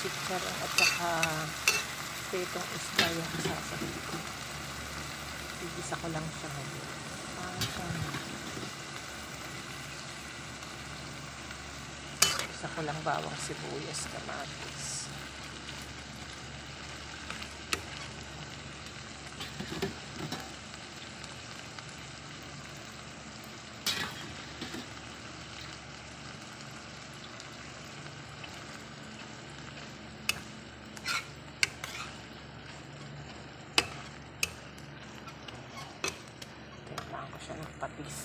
chicharon at saka pritong isda yung isasabit ko. Igisa ko lang siya ngayon. Isa ko lang bawang sibuyas, kamatis. Timplahan ko siya ng patis.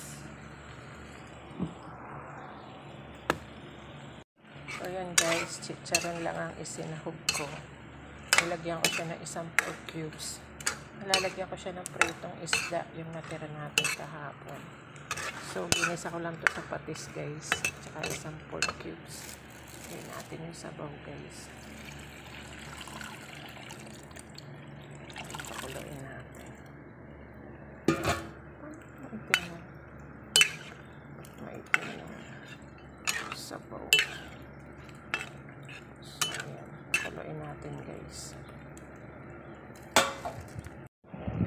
So yan guys, chicharon lang ang isinahog ko. Nilagyan ko siya ng isang pork cubes. Nalalagyan ko siya ng pritong isda, yung natira natin kahapon. So ginisa ko lang to sa patis guys, tsaka isang pork cubes. Ngayon natin yung sabaw guys. Pakuloyin natin. Maitim yung sabaw. Pakuloyin natin guys.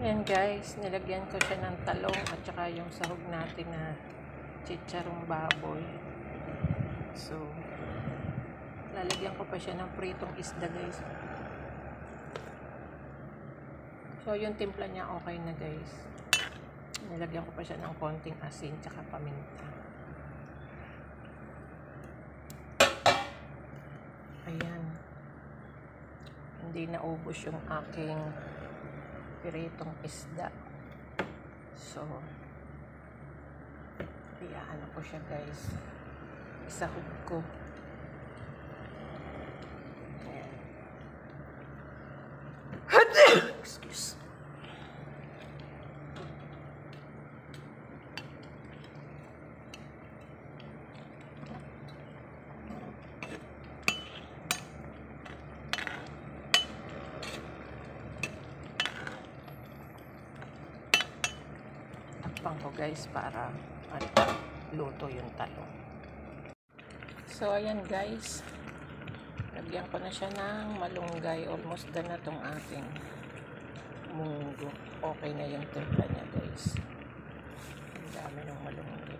Ayan guys, nilagyan ko siya ng talong at saka yung sahog natin na chicharong baboy. So, lalagyan ko pa siya ng pritong isda guys. So, yung timpla niya okay na guys. Nilagyan ko pa siya ng konting asin tsaka paminta. Ayan. Hindi naubos yung aking piritong isda. So, iyahan ko siya guys. Isahog ko. Ayan. Excuse. Ko guys para luto yung talong. So ayan guys, lagyan ko na siya ng malunggay. Almost done na tong ating munggo. Okay na yung timpla niya guys. Ang dami ng malunggay.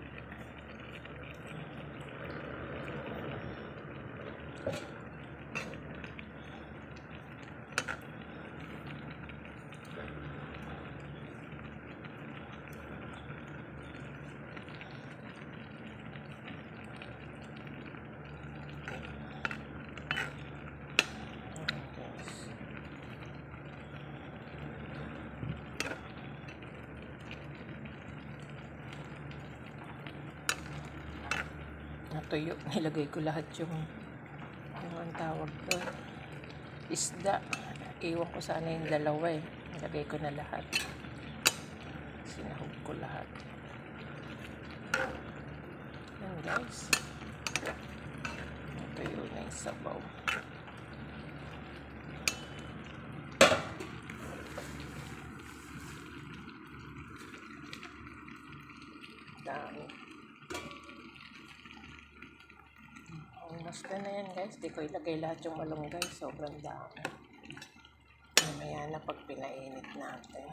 Natuyo, nilagay ko lahat yung ang tawag ko isda. Iwan ko sana yung dalawa eh. Nilagay ko na lahat. Sinahog ko lahat. Yan guys. Natuyo na yung sabaw. Dami. Almost na yan guys. Di ko ilagay lahat yung malunggay. Sobrang dami. Mamaya na pag pinainit natin.